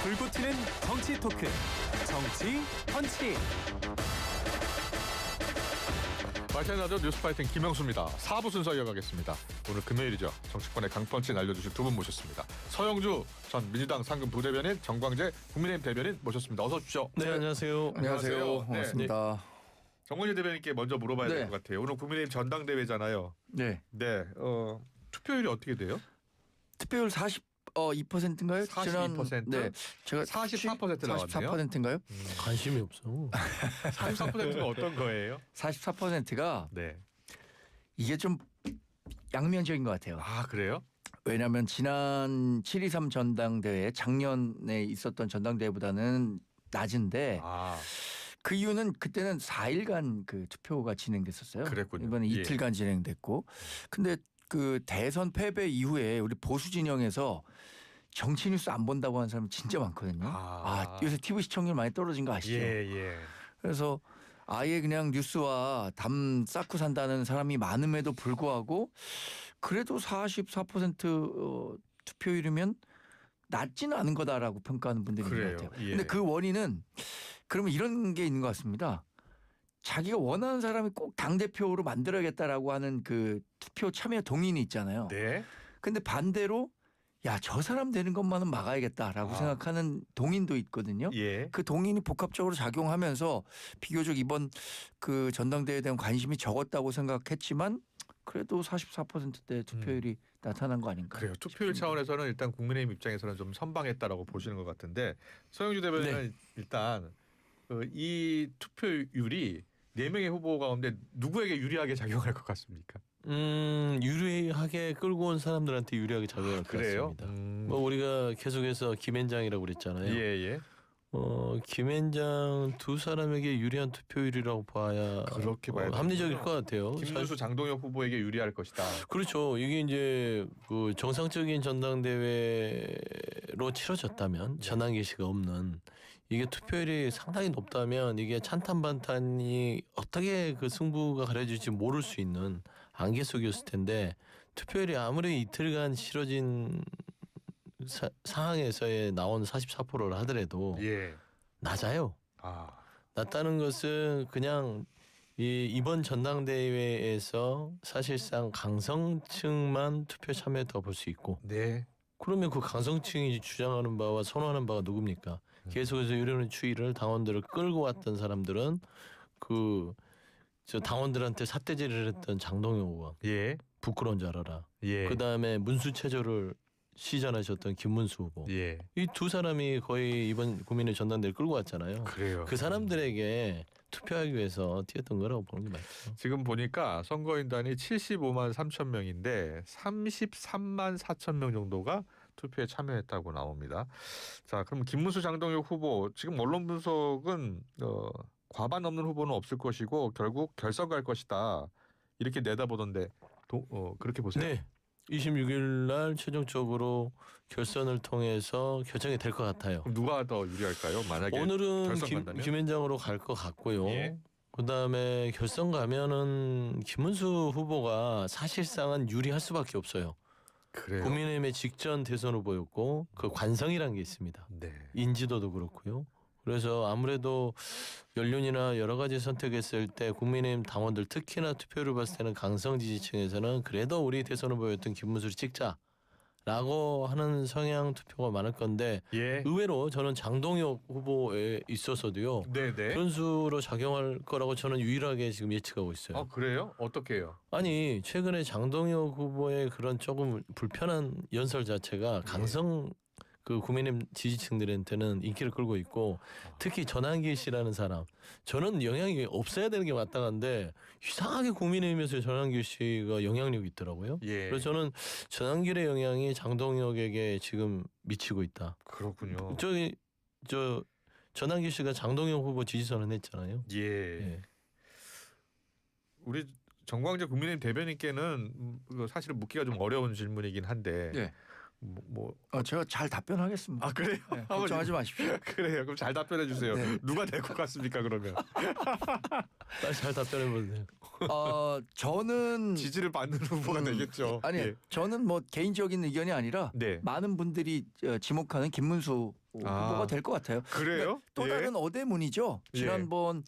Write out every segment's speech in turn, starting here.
불고 튀는 정치 토크 정치 펀치. 마이트나죠 뉴스파이팅 김영수입니다. 4부 순서 이어가겠습니다. 오늘 금요일이죠. 정치권의 강펀치 날려주실 두 분 모셨습니다. 서영주 전 민주당 상근 부대변인, 정광재 국민의힘 대변인 모셨습니다. 어서 오십시오. 네, 안녕하세요. 안녕하세요. 반갑습니다. 네. 정광재 대변인께 먼저 물어봐야 될 것 같아요. 오늘 국민의힘 전당대회잖아요. 네. 네. 투표율이 어떻게 돼요? 투표율 42%인가요? 42%? 네. 제가 44% 나왔네요. 44%인가요? 관심이 없어. 44%가 어떤 거예요? 44%가 네. 이게 좀 양면적인 것 같아요. 아, 그래요? 왜냐하면 지난 7.23 전당대회 작년에 있었던 전당대회보다는 낮은데 아, 그 이유는 그때는 4일간 그 투표가 진행됐었어요. 그랬군요. 이번에 예. 이틀간 진행됐고, 근데 그 대선 패배 이후에 우리 보수 진영에서 정치 뉴스 안 본다고 하는 사람이 진짜 많거든요. 요새 TV 시청률 많이 떨어진 거 아시죠? 예. 그래서 아예 그냥 뉴스와 담 쌓고 산다는 사람이 많음에도 불구하고 그래도 44% 투표율이면 낮지는 않은 거다라고 평가하는 분들이 있는 그래요. 것 같아요. 예. 근데 그 원인은 그러면 이런 게 있는 것 같습니다. 자기가 원하는 사람이 꼭 당대표로 만들어야겠다라고 하는 그 투표 참여 동인이 있잖아요. 네. 근데 반대로 야, 저 사람 되는 것만은 막아야겠다라고 생각하는 동인도 있거든요. 예. 그 동인이 복합적으로 작용하면서 비교적 이번 그 전당대회에 대한 관심이 적었다고 생각했지만 그래도 44%대 투표율이 나타난 거 아닌가. 그래요. 투표율 차원에서는 일단 국민의힘 입장에서는 좀 선방했다라고 보시는 것 같은데, 서영주 대변인은 일단 이 투표율이 4명의 후보 가운데 누구에게 유리하게 작용할 것 같습니까? 유리하게 끌고 온 사람들한테 유리하게 작용할 것 그래요? 같습니다. 뭐 우리가 계속해서 김앤장이라고 그랬잖아요. 예. 김앤장 두 사람에게 유리한 투표율이라고 봐야 그렇게 봐야 합리적일 것 같아요. 김문수, 장동혁 후보에게 유리할 것이다. 그렇죠. 이게 이제 그 정상적인 전당대회로 치러졌다면 전환 개시가 없는 이게 투표율이 상당히 높다면 이게 찬탄반탄이 어떻게 그 승부가 가려질지 모를 수 있는 안개 속이었을 텐데 투표율이 아무리 이틀간 치러진 상황에서의 나온 44%를 하더라도 예. 낮아요. 낮다는 것은 그냥 이번 전당대회에서 사실상 강성층만 투표 참여에 더 볼 수 있고 네. 그러면 그 강성층이 주장하는 바와 선호하는 바가 누굽니까? 계속해서 유료는 추이를 당원들을 끌고 왔던 사람들은 저 당원들한테 삿대질을 했던 장동영 의원. 예. 부끄러운 줄 알아라. 예. 그다음에 문수체조를 시전하셨던 김문수 후보. 예. 이 두 사람이 거의 이번 국민의 전당대회를 끌고 왔잖아요. 그래요. 그 사람들에게 투표하기 위해서 뛰었던 거라고 보는 게 맞죠. 지금 보니까 선거인단이 75만 3천 명인데 33만 4천 명 정도가 투표에 참여했다고 나옵니다. 자, 그럼 김문수, 장동혁 후보 지금 언론 분석은 과반 넘는 후보는 없을 것이고 결국 결선 갈 것이다 이렇게 내다보던데 그렇게 보세요? 네. 26일 날 최종적으로 결선을 통해서 결정이 될 것 같아요. 그럼 누가 더 유리할까요? 만약에 오늘은 결선 간다면? 김앤장으로 갈 것 같고요. 예. 그다음에 결선 가면은 김문수 후보가 사실상은 유리할 수밖에 없어요. 그래요. 국민의힘의 직전 대선 후보였고 그 관성이라는 게 있습니다. 네. 인지도도 그렇고요. 그래서 아무래도 연륜이나 여러 가지 선택했을 때 국민의힘 당원들 특히나 투표를 봤을 때는 강성 지지층에서는 그래도 우리 대선 후보였던 김문수를 찍자라고 하는 성향 투표가 많을 건데 예. 의외로 저는 장동혁 후보에 있어서도요. 네네. 변수로 작용할 거라고 저는 유일하게 지금 예측하고 있어요. 그래요? 어떻게 해요? 아니 최근에 장동혁 후보의 그런 조금 불편한 연설 자체가 강성 그 국민의힘 지지층들한테는 인기를 끌고 있고 특히 전환기 씨라는 사람 저는 영향이 없어야 되는 게 마땅한데 이상하게 국민의힘에서 전환기 씨가 영향력이 있더라고요. 예. 그래서 저는 전환길의 영향이 장동혁에게 지금 미치고 있다. 그렇군요. 저 전환기 씨가 장동혁 후보 지지선언 했잖아요. 예. 우리 정광재 국민의힘 대변인께는 사실은 묻기가 좀 어려운 질문이긴 한데 네. 제가 잘 답변하겠습니다. 그래요? 네, 걱정하지 마십시오. 그래요. 그럼 잘 답변해 주세요. 네. 누가 될 것 같습니까 그러면? 잘 답변해 보세요. 저는 지지를 받는 후보가 되겠죠. 아니 예. 저는 뭐 개인적인 의견이 아니라 네. 많은 분들이 지목하는 김문수 후보가 될 것 같아요. 그래요? 또 예. 다른 어대문이죠. 예. 지난번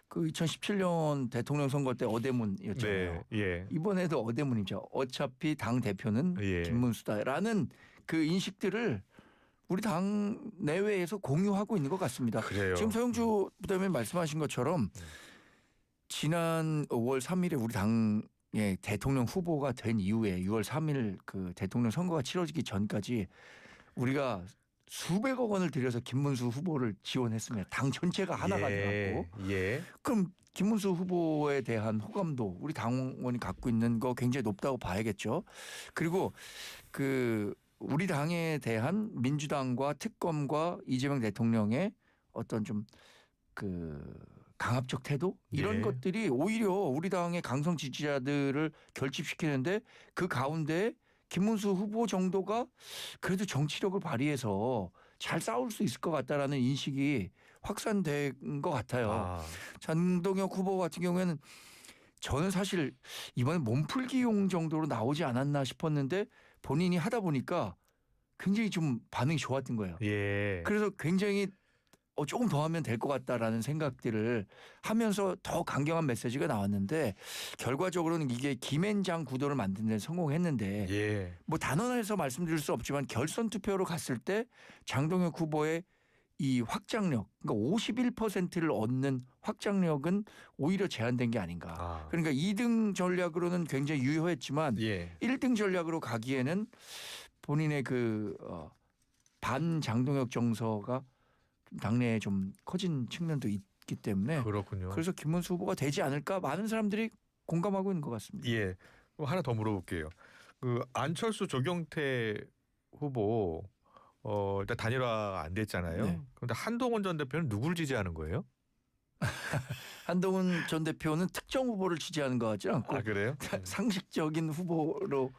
그 2017년 대통령 선거 때 어대문이었잖아요. 네. 예. 이번에도 어대문이죠. 어차피 당 대표는 예. 김문수다라는 그 인식들을 우리 당 내외에서 공유하고 있는 것 같습니다. 그래요. 지금 서영주 부대변인 말씀하신 것처럼 지난 5월 3일에 우리 당의 대통령 후보가 된 이후에 6월 3일 그 대통령 선거가 치러지기 전까지 우리가 수백억 원을 들여서 김문수 후보를 지원했습니다. 당 전체가 하나가 돼갖고. 예. 그럼 김문수 후보에 대한 호감도 우리 당원이 갖고 있는 거 굉장히 높다고 봐야겠죠. 그리고 그 우리 당에 대한 민주당과 특검과 이재명 대통령의 어떤 좀 그 강압적 태도 이런 네. 것들이 오히려 우리 당의 강성 지지자들을 결집시키는데 그 가운데 김문수 후보 정도가 그래도 정치력을 발휘해서 잘 싸울 수 있을 것 같다라는 인식이 확산된 것 같아요. 아, 장동혁 후보 같은 경우에는 저는 사실 이번에 몸풀기용 정도로 나오지 않았나 싶었는데 본인이 하다 보니까 굉장히 좀 반응이 좋았던 거예요. 예. 그래서 굉장히 조금 더 하면 될 것 같다라는 생각들을 하면서 더 강경한 메시지가 나왔는데 결과적으로는 이게 김앤장 구도를 만드는 데 성공했는데 예. 뭐 단언해서 말씀드릴 수 없지만 결선 투표로 갔을 때 장동혁 후보의 이 확장력, 그러니까 51%를 얻는 확장력은 오히려 제한된 게 아닌가. 아. 그러니까 2등 전략으로는 굉장히 유효했지만 예. 1등 전략으로 가기에는 본인의 그 반장동혁 정서가 당내에 좀 커진 측면도 있기 때문에 그렇군요. 그래서 김문수 후보가 되지 않을까 많은 사람들이 공감하고 있는 것 같습니다. 예. 그럼 하나 더 물어볼게요. 그 안철수 조경태 후보 일단 단일화 안 됐잖아요. 네. 그런데 한동훈 전 대표는 누구를 지지하는 거예요? 한동훈 전 대표는 특정 후보를 지지하는 것 같지 않고 아 그래요? 상식적인 후보로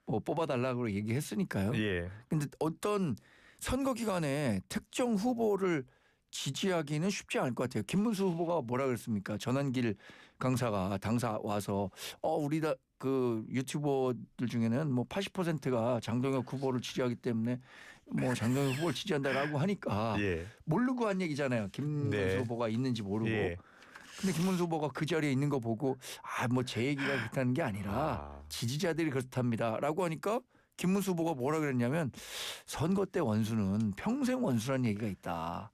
뭐 뽑아달라고 얘기했으니까요. 예. 근데 어떤 선거 기간에 특정 후보를 지지하기는 쉽지 않을 것 같아요. 김문수 후보가 뭐라 그랬습니까? 전환길 강사가 당사 와서 우리 그 유튜버들 중에는 뭐 80%가 장동혁 후보를 지지하기 때문에 뭐 장동혁 후보를 지지한다라고 하니까 예. 모르고 한 얘기잖아요. 김문수 네. 후보가 있는지 모르고. 예. 근데 김문수 후보가 그 자리에 있는 거 보고 뭐 제 얘기가 그렇다는 게 아니라 아. 지지자들이 그렇답니다라고 하니까 김문수 후보가 뭐라 그랬냐면 선거 때 원수는 평생 원수라는 얘기가 있다.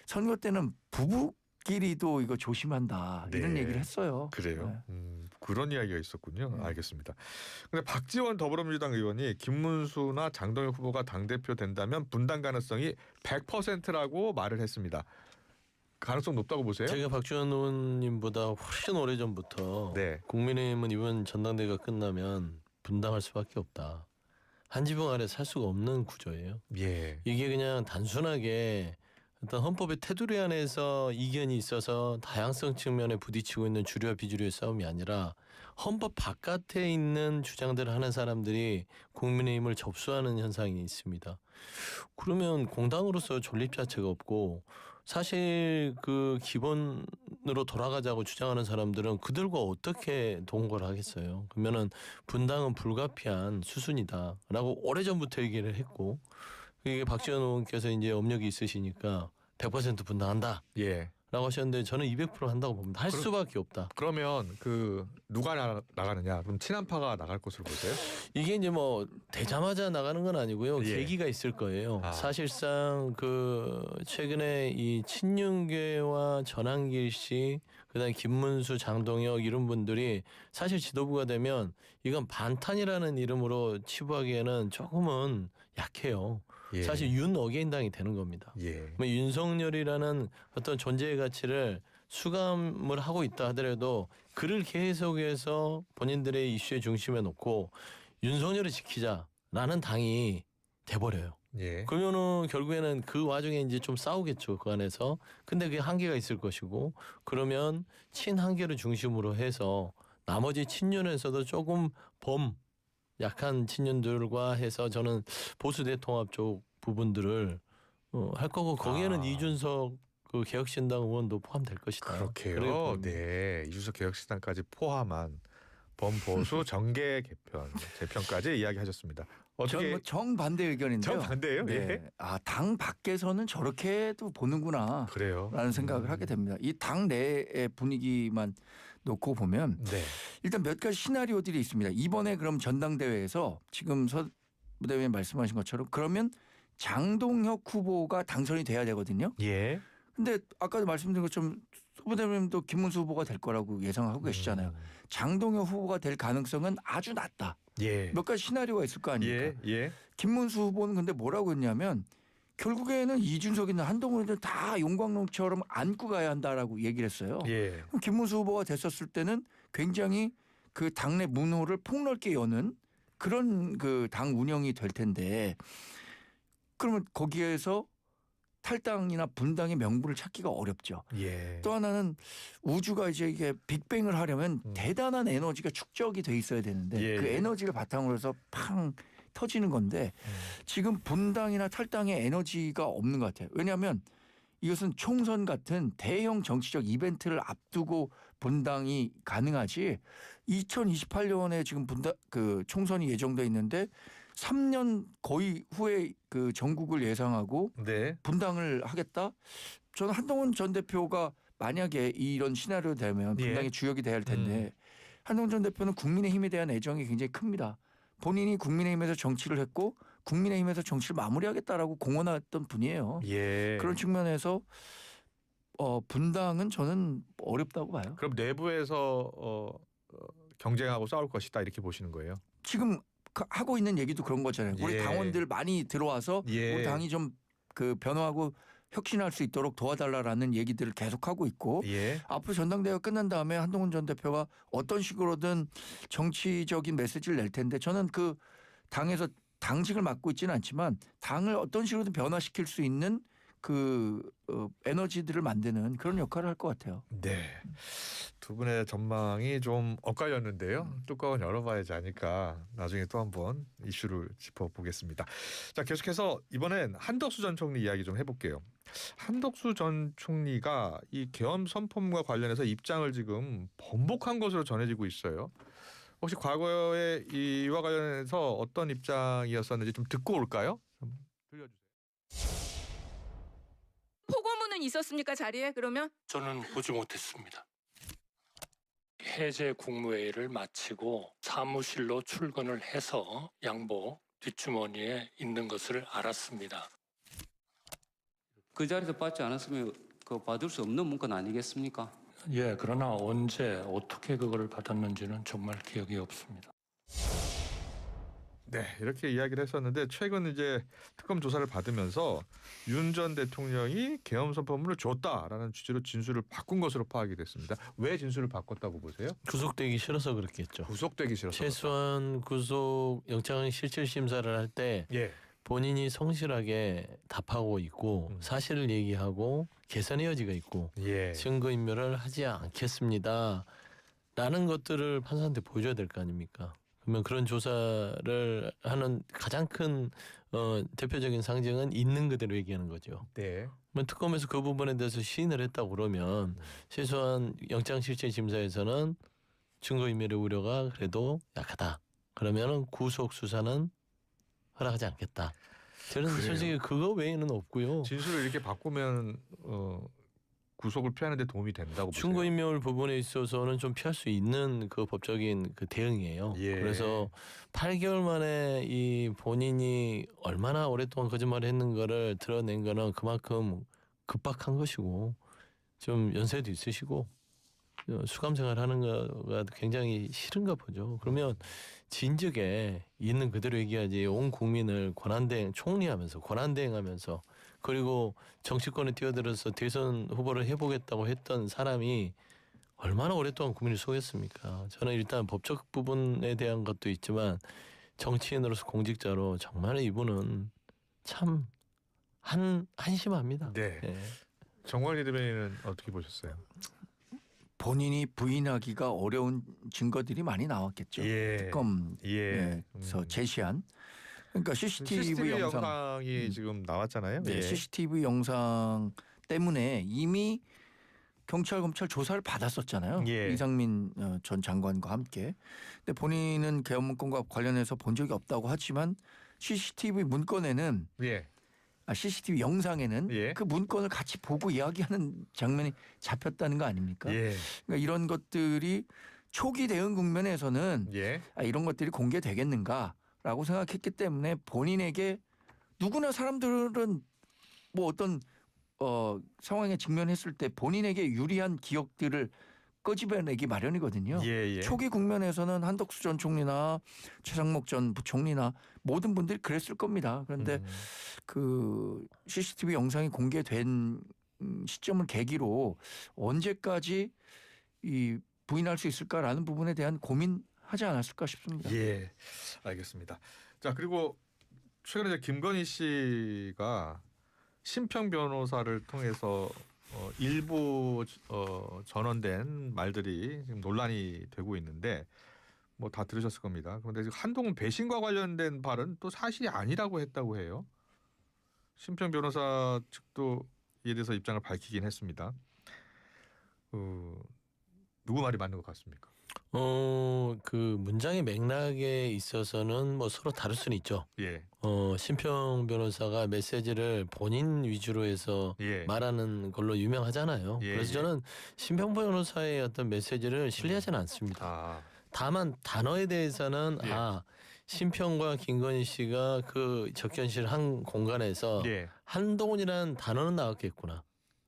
선거 때는 부부끼리도 이거 조심한다. 이런 네. 얘기를 했어요. 그래요? 네. 그런 이야기가 있었군요. 네. 알겠습니다. 근데 박지원 더불어민주당 의원이 김문수나 장동혁 후보가 당대표 된다면 분당 가능성이 100%라고 말을 했습니다. 가능성 높다고 보세요? 제가 박지원 의원님보다 훨씬 오래 전부터 네. 국민의힘은 이번 전당대회가 끝나면 분당할 수밖에 없다. 한 지붕 아래 살 수가 없는 구조예요. 예. 이게 그냥 단순하게 어떤 헌법의 테두리 안에서 이견이 있어서 다양성 측면에 부딪히고 있는 주류와 비주류의 싸움이 아니라 헌법 바깥에 있는 주장들을 하는 사람들이 국민의힘을 접수하는 현상이 있습니다. 그러면 공당으로서 존립 자체가 없고 사실 그 기본으로 돌아가자고 주장하는 사람들은 그들과 어떻게 동거를 하겠어요. 그러면은 분당은 불가피한 수순이다라고 오래전부터 얘기를 했고 이게 박지원 의원께서 이제 업력이 있으시니까 100% 분당한다. 예. 라고 하셨는데 저는 200% 한다고 봅니다. 할 수밖에 없다. 그러면 그 누가 나가느냐? 그럼 친한파가 나갈 것으로 보세요? 이게 이제 뭐 되자마자 나가는 건 아니고요. 예. 계기가 있을 거예요. 아. 사실상 그 최근에 이 친윤계와 전한길 씨, 그다음에 김문수, 장동혁 이런 분들이 사실 지도부가 되면 이건 반탄이라는 이름으로 치부하기에는 조금은 약해요. 예. 사실 윤 어게인당이 되는 겁니다. 예. 뭐 윤석열이라는 어떤 존재의 가치를 수감을 하고 있다 하더라도 그를 계속해서 본인들의 이슈의 중심에 놓고 윤석열을 지키자라는 당이 돼버려요. 예. 그러면은 결국에는 그 와중에 이제 좀 싸우겠죠 그 안에서. 근데 그게 한계가 있을 것이고 그러면 친한계를 중심으로 해서 나머지 친윤에서도 조금 약한 친윤들과 해서 저는 보수 대통합 쪽 부분들을 할 거고 거기에는 아. 이준석 그 개혁신당 의원도 포함될 것이다. 그렇게 그렇게요. 보입니다. 네, 이준석 개혁신당까지 포함한 범보수 정계 개편 재편까지 이야기하셨습니다. 어떻게 전 정반대 의견인데요. 정반대예요? 네. 예. 당 밖에서는 저렇게도 보는구나. 그래요. 라는 생각을 하게 됩니다. 이 당 내의 분위기만 놓고 보면 네. 일단 몇 가지 시나리오들이 있습니다. 이번에 그럼 전당대회에서 지금 서 부대변인 말씀하신 것처럼 그러면 장동혁 후보가 당선이 돼야 되거든요. 예. 근데 아까도 말씀드린 것처럼 서 부대변인도 김문수 후보가 될 거라고 예상하고 계시잖아요. 장동혁 후보가 될 가능성은 아주 낮다. 예. 몇 가지 시나리오가 있을 거 아닙니까? 예. 예. 김문수 후보는 근데 뭐라고 했냐면 결국에는 이준석이나 한동훈이든 다 용광로처럼 안고 가야 한다라고 얘기를 했어요. 예. 그럼 김문수 후보가 됐었을 때는 굉장히 그 당내 문호를 폭넓게 여는 그런 그 당 운영이 될 텐데 그러면 거기에서 탈당이나 분당의 명분을 찾기가 어렵죠. 예. 또 하나는 우주가 이제 이게 빅뱅을 하려면 대단한 에너지가 축적이 돼 있어야 되는데 예, 그 예. 에너지를 바탕으로 해서 팡 터지는 건데 지금 분당이나 탈당의 에너지가 없는 것 같아요. 왜냐하면 이것은 총선 같은 대형 정치적 이벤트를 앞두고 분당이 가능하지 2028년에 지금 분당 그 총선이 예정돼 있는데 3년 거의 후에 그 전국을 예상하고 네. 분당을 하겠다. 저는 한동훈 전 대표가 만약에 이런 시나리오 되면 예. 분당의 주역이 돼야 할 텐데 한동훈 전 대표는 국민의힘에 대한 애정이 굉장히 큽니다. 본인이 국민의힘에서 정치를 했고 국민의힘에서 정치를 마무리하겠다라고 공언했던 분이에요. 예. 그런 측면에서 분당은 저는 어렵다고 봐요. 그럼 내부에서 경쟁하고 싸울 것이다 이렇게 보시는 거예요? 지금 하고 있는 얘기도 그런 거잖아요. 우리 예. 당원들 많이 들어와서 예. 우리 당이 좀 그 변화하고 혁신할 수 있도록 도와달라라는 얘기들을 계속하고 있고 예. 앞으로 전당대회가 끝난 다음에 한동훈 전 대표가 어떤 식으로든 정치적인 메시지를 낼 텐데 저는 그 당에서 당직을 맡고 있지는 않지만 당을 어떤 식으로든 변화시킬 수 있는 그 에너지들을 만드는 그런 역할을 할 것 같아요. 네. 두 분의 전망이 좀 엇갈렸는데요. 뚜껑은 열어봐야지 하니까 나중에 또 한번 이슈를 짚어보겠습니다. 자, 계속해서 이번엔 한덕수 전 총리 이야기 좀 해볼게요. 한덕수 전 총리가 이 계엄 선포문과 관련해서 입장을 지금 번복한 것으로 전해지고 있어요. 혹시 과거에 이와 관련해서 어떤 입장이었었는지 좀 듣고 올까요? 좀 들려주세요. 포고문은 있었습니까 자리에 그러면? 저는 보지 못했습니다. 해제 국무회의를 마치고 사무실로 출근을 해서 양복 뒷주머니에 있는 것을 알았습니다. 그 자리에서 받지 않았으면 그 받을 수 없는 문건 아니겠습니까? 예, 그러나 언제 어떻게 그거를 받았는지는 정말 기억이 없습니다. 네, 이렇게 이야기를 했었는데 최근 이제 특검 조사를 받으면서 윤 전 대통령이 계엄 선포문을 줬다라는 취지로 진술을 바꾼 것으로 파악이 됐습니다. 왜 진술을 바꿨다고 보세요? 구속되기 싫어서 그렇겠죠. 구속되기 싫어서. 최소한 구속 영장 실질 심사를 할 때 예. 본인이 성실하게 답하고 있고 사실을 얘기하고 개선의 여지가 있고 예. 증거인멸을 하지 않겠습니다. 라는 것들을 판사한테 보여줘야 될 거 아닙니까? 그러면 그런 조사를 하는 가장 큰 대표적인 상징은 있는 그대로 얘기하는 거죠. 네. 그러면 특검에서 그 부분에 대해서 시인을 했다고 그러면 최소한 영장실질심사에서는 증거인멸의 우려가 그래도 약하다. 그러면은 구속 수사는 허락하지 않겠다. 저는 그래요. 솔직히 그거 외에는 없고요. 진술을 이렇게 바꾸면 구속을 피하는 데 도움이 된다고 보세요. 증거인멸 부분에 있어서는 좀 피할 수 있는 그 법적인 그 대응이에요. 예. 그래서 8개월 만에 이 본인이 얼마나 오랫동안 거짓말을 했는 거를 드러낸 거는 그만큼 급박한 것이고 좀 연세도 있으시고 수감 생활하는 거가 굉장히 싫은가 보죠. 그러면 진즉에 있는 그대로 얘기하지 온 국민을 권한대행 총리하면서 권한대행하면서 그리고 정치권에 뛰어들어서 대선 후보를 해보겠다고 했던 사람이 얼마나 오랫동안 국민을 속였습니까? 저는 일단 법적 부분에 대한 것도 있지만 정치인으로서 공직자로 정말 이분은 참 한심합니다. 네. 예. 정관리 대변인은 어떻게 보셨어요? 본인이 부인하기가 어려운 증거들이 많이 나왔겠죠. 예. 특검에서 제시한 그러니까 CCTV CCTV 영상 영상이 지금 나왔잖아요. 네, 예. CCTV 영상 때문에 이미 경찰 검찰 조사를 받았었잖아요. 예. 이상민 전 장관과 함께. 근데 본인은 계엄 문건과 관련해서 본 적이 없다고 하지만 CCTV 문건에는 예. CCTV 영상에는 예. 그 문건을 같이 보고 이야기하는 장면이 잡혔다는 거 아닙니까? 예. 그러니까 이런 것들이 초기 대응 국면에서는 예. 이런 것들이 공개되겠는가라고 생각했기 때문에 본인에게 누구나 사람들은 뭐 어떤 상황에 직면했을 때 본인에게 유리한 기억들을 끄집어내기 마련이거든요. 예. 예. 초기 국면에서는 한덕수 전 총리나 최상목 전 부총리나 모든 분들이 그랬을 겁니다. 그런데 그 CCTV 영상이 공개된 시점을 계기로 언제까지 이 부인할 수 있을까라는 부분에 대한 고민하지 않았을까 싶습니다. 예. 알겠습니다. 자, 그리고 최근에 이제 김건희 씨가 심평 변호사를 통해서 일부 전언된 말들이 지금 논란이 되고 있는데 뭐 다 들으셨을 겁니다. 그런데 지금 한동훈 배신과 관련된 발은 또 사실이 아니라고 했다고 해요. 심평 변호사 측도 이에 대해서 입장을 밝히긴 했습니다. 누구 말이 맞는 것 같습니까? 그 문장의 맥락에 있어서는 뭐 서로 다를 수는 있죠. 예. 심평 변호사가 메시지를 본인 위주로 해서 예. 말하는 걸로 유명하잖아요. 예, 그래서 예. 저는 심평 변호사의 어떤 메시지를 신뢰하지는 않습니다. 아. 다만 단어에 대해서는 예. 심평과 김건희 씨가 그 접견실 한 공간에서 예. 한동훈이라는 단어는 나왔겠구나.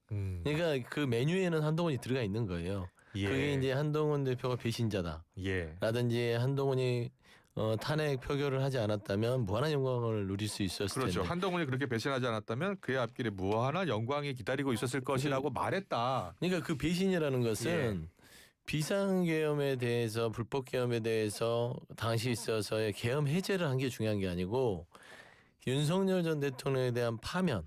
그러니까 그 메뉴에는 한동훈이 들어가 있는 거예요. 예. 그게 이제 한동훈 대표가 배신자다. 예. 라든지 한동훈이 탄핵 표결을 하지 않았다면 무한한 영광을 누릴 수 있었을 그렇죠. 텐데. 한동훈이 그렇게 배신하지 않았다면 그의 앞길에 무한한 영광이 기다리고 있었을 것이라고 말했다. 그러니까 그 배신이라는 것은 비상계엄에 대해서 불법 계엄에 대해서 당시 있어서의 계엄 해제를 한 게 중요한 게 아니고 윤석열 전 대통령에 대한 파면,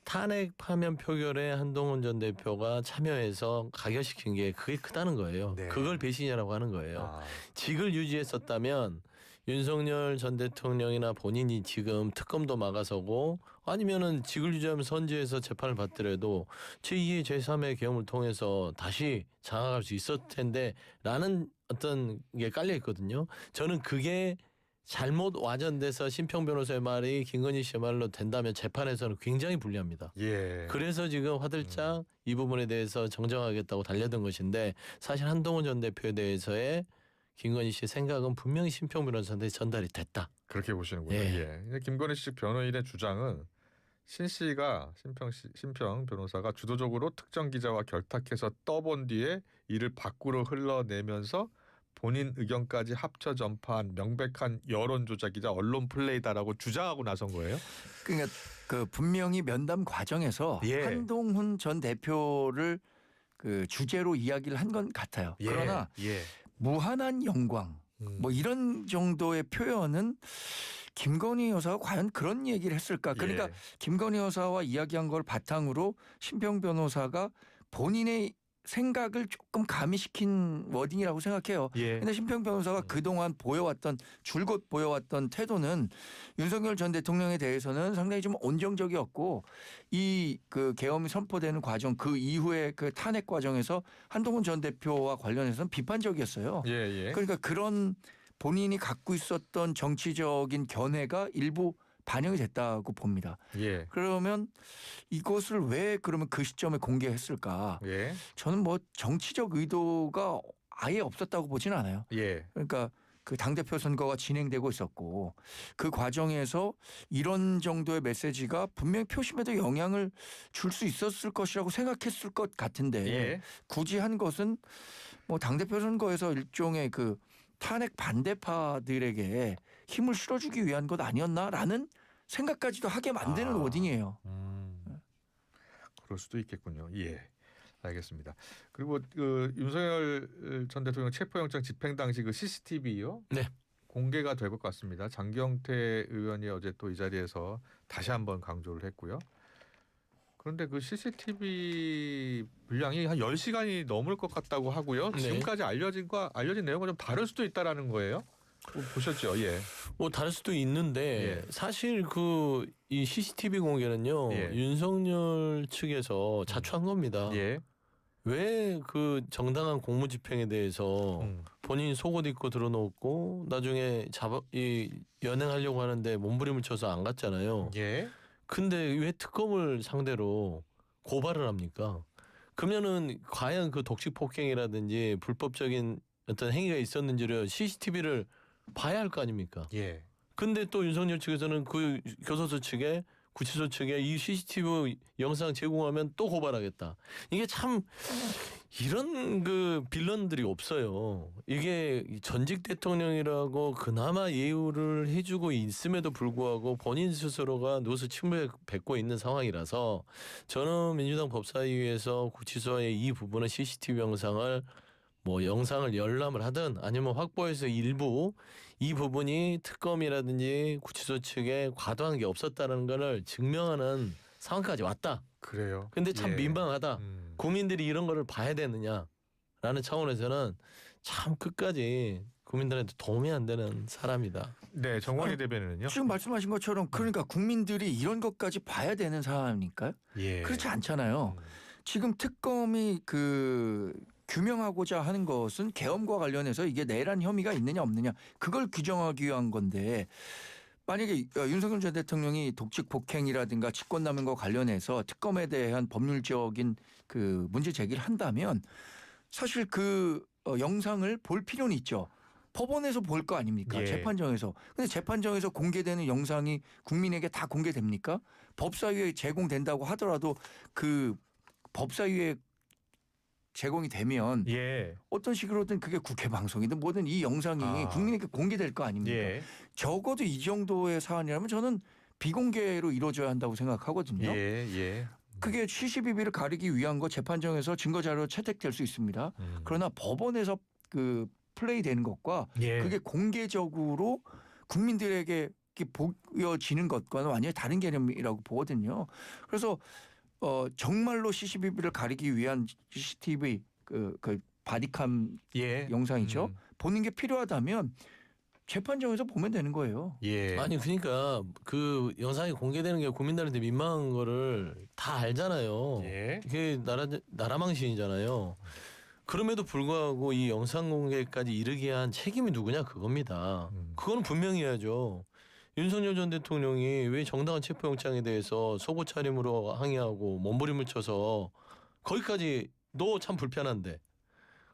탄핵 파면 표결에 한동훈 전 대표가 참여해서 가결시킨 게 그게 크다는 거예요. 네. 그걸 배신이라고 하는 거예요. 아. 직을 유지했었다면 윤석열 전 대통령이나 본인이 지금 특검도 막아서고 아니면은 직을 유지하면 선지해서 재판을 받더라도 제2의 제3의 계엄을 통해서 다시 장악할 수 있었을 텐데 라는 어떤 게 깔려 있거든요. 저는 그게 잘못 와전돼서 심평 변호사의 말이 김건희 씨의 말로 된다면 재판에서는 굉장히 불리합니다. 예. 그래서 지금 화들짝 이 부분에 대해서 정정하겠다고 달려든 것인데 사실 한동훈 전 대표에 대해서의 김건희 씨의 생각은 분명히 심평 변호사한테 전달이 됐다. 그렇게 보시는군요. 예. 예. 김건희 씨 변호인의 주장은 신 씨가 심평 변호사가 주도적으로 특정 기자와 결탁해서 떠본 뒤에 이를 밖으로 흘러내면서 본인 의견까지 합쳐 전파한 명백한 여론 조작이자 언론 플레이다라고 주장하고 나선 거예요. 그러니까 그 분명히 면담 과정에서 예. 한동훈 전 대표를 그 주제로 이야기를 한 건 같아요. 예. 그러나 예. 무한한 영광 뭐 이런 정도의 표현은 김건희 여사가 과연 그런 얘기를 했을까? 그러니까 예. 김건희 여사와 이야기한 걸 바탕으로 심평 변호사가 본인의 생각을 조금 가미시킨 워딩이라고 생각해요. 예. 근데 심평 변호사가 그동안 보여왔던 줄곧 보여왔던 태도는 윤석열 전 대통령에 대해서는 상당히 좀 온정적이었고 이 그 계엄이 선포되는 과정 그 이후에 그 탄핵 과정에서 한동훈 전 대표와 관련해서는 비판적이었어요. 예. 예. 그러니까 그런 본인이 갖고 있었던 정치적인 견해가 일부 반영이 됐다고 봅니다. 예. 그러면 이것을 왜 그러면 그 시점에 공개했을까? 예. 저는 뭐 정치적 의도가 아예 없었다고 보지는 않아요. 예. 그러니까 그 당대표 선거가 진행되고 있었고 그 과정에서 이런 정도의 메시지가 분명히 표심에도 영향을 줄 수 있었을 것이라고 생각했을 것 같은데 예. 굳이 한 것은 뭐 당대표 선거에서 일종의 그 탄핵 반대파들에게 힘을 실어주기 위한 것 아니었나라는 생각까지도 하게 만드는 워딩이에요. 그럴 수도 있겠군요. 예. 알겠습니다. 그리고 그 윤석열 전 대통령 체포영장 집행 당시 그 CCTV요. 네. 공개가 될 것 같습니다. 장경태 의원이 어제 또 이 자리에서 다시 한번 강조를 했고요. 그런데 그 CCTV 분량이 한 10시간이 넘을 것 같다고 하고요. 네. 지금까지 알려진 내용과 좀 다를 수도 있다라는 거예요. 보셨죠? 예. 뭐 다를 수도 있는데 예. 사실 그 이 CCTV 공개는요 예. 윤석열 측에서 자초한 겁니다. 예. 왜 그 정당한 공무집행에 대해서 본인이 속옷 입고 들어놓고 나중에 이 연행하려고 하는데 몸부림을 쳐서 안 갔잖아요. 예. 근데 왜 특검을 상대로 고발을 합니까? 그러면은 과연 그 독식 폭행이라든지 불법적인 어떤 행위가 있었는지를 CCTV를 봐야 할 거 아닙니까? 예. 근데 또 윤석열 측에서는 그 교도소 측에 구치소 측에 이 CCTV 영상 제공하면 또 고발하겠다. 이게 참 이런 그 빌런들이 없어요. 이게 전직 대통령이라고 그나마 예우를 해주고 있음에도 불구하고 본인 스스로가 노수 침묵에 뱉고 있는 상황이라서 저는 민주당 법사위에서 구치소의 이 부분은 CCTV 영상을 뭐 영상을 열람을 하든 아니면 확보해서 일부 이 부분이 특검이라든지 구치소 측에 과도한 게 없었다는 것을 증명하는 상황까지 왔다. 그래요. 근데 참 예. 민망하다. 국민들이 이런 거를 봐야 되느냐라는 차원에서는 참 끝까지 국민들한테 도움이 안 되는 사람이다. 네, 정원희 대변인은요. 지금 말씀하신 것처럼 그러니까 국민들이 이런 것까지 봐야 되는 사람입니까? 예. 그렇지 않잖아요. 지금 특검이 그 규명하고자 하는 것은 계엄과 관련해서 이게 내란 혐의가 있느냐 없느냐 그걸 규정하기 위한 건데 만약에 윤석열 전 대통령이 독직 폭행이라든가 직권남용과 관련해서 특검에 대한 법률적인 그 문제 제기를 한다면 사실 그 영상을 볼 필요는 있죠. 법원에서 볼 거 아닙니까? 예. 재판정에서. 근데 재판정에서 공개되는 영상이 국민에게 다 공개됩니까? 법사위에 제공된다고 하더라도 그 법사위에 제공이 되면 예. 어떤 식으로든 그게 국회 방송이든 뭐든 이 영상이 국민에게 공개될 거 아닙니까? 예. 적어도 이 정도의 사안이라면 저는 비공개로 이루어져야 한다고 생각하거든요. 예. 예. 그게 CCTV를 가리기 위한 거 재판정에서 증거자료 채택될 수 있습니다. 그러나 법원에서 그 플레이되는 것과 예. 그게 공개적으로 국민들에게 이렇게 보여지는 것과는 완전히 다른 개념이라고 보거든요. 그래서 정말로 CCTV를 가리기 위한 CCTV 그 바디캠 예. 영상이죠. 보는 게 필요하다면 재판정에서 보면 되는 거예요. 예. 아니 그러니까 그 영상이 공개되는 게 국민들한테 민망한 거를 다 알잖아요. 예. 이게 나라 망신이잖아요. 그럼에도 불구하고 이 영상 공개까지 이르게 한 책임이 누구냐 그겁니다. 그거는 분명히 해야죠. 윤석열 전 대통령이 왜 정당한 체포영장에 대해서 속옷 차림으로 항의하고 몸부림을 쳐서 거기까지 너 참 불편한데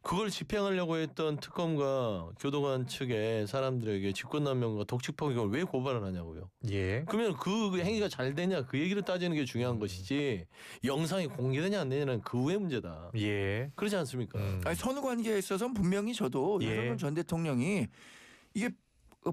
그걸 집행하려고 했던 특검과 교도관 측의 사람들에게 직권남용과 독직폭행을 왜 고발을 하냐고요. 예. 그러면 그 행위가 잘 되냐 그 얘기를 따지는 게 중요한 것이지 영상이 공개되냐 안 되냐는 그 후의 문제다. 예. 그렇지 않습니까? 아니, 선후 관계에 있어서는 분명히 저도 예. 윤석열 전 대통령이 이게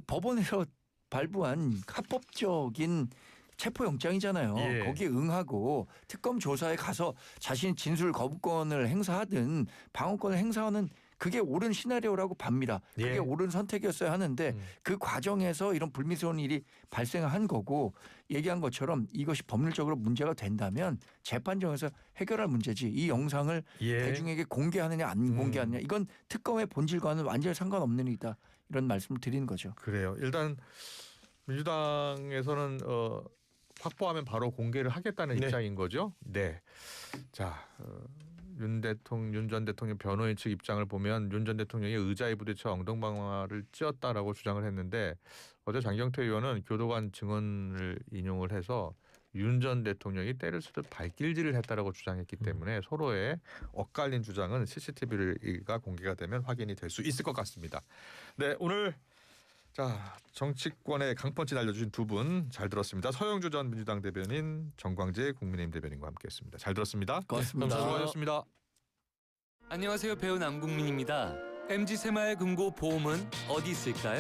법원에서 발부한 합법적인 체포영장이잖아요. 예. 거기에 응하고 특검 조사에 가서 자신 진술 거부권을 행사하든 방어권을 행사하는 그게 옳은 시나리오라고 봅니다. 그게 예. 옳은 선택이었어야 하는데 그 과정에서 이런 불미스러운 일이 발생한 거고 얘기한 것처럼 이것이 법률적으로 문제가 된다면 재판정에서 해결할 문제지 이 영상을 예. 대중에게 공개하느냐 안 공개하느냐 이건 특검의 본질과는 완전히 상관없는 일이다. 이런 말씀을 드리는 거죠. 그래요. 일단 민주당에서는 확보하면 바로 공개를 하겠다는 네. 입장인 거죠. 네. 자, 윤 전 대통령 변호인 측 입장을 보면 윤 전 대통령이 의자에 부딪혀 엉덩방아를 찧었다라고 주장을 했는데 어제 장경태 의원은 교도관 증언을 인용을 해서 윤 전 대통령이 때를 쓰듯 발길질을 했다라고 주장했기 때문에 서로의 엇갈린 주장은 CCTV가 공개가 되면 확인이 될 수 있을 것 같습니다. 네, 오늘 자 정치권의 강펀치 날려주신 두 분 잘 들었습니다. 서영주 전 민주당 대변인, 정광재 국민의힘 대변인과 함께했습니다. 잘 들었습니다. 고맙습니다. 수고하셨습니다. 안녕하세요. 배우 남궁민입니다. MZ 새마을 금고 보험은 어디 있을까요?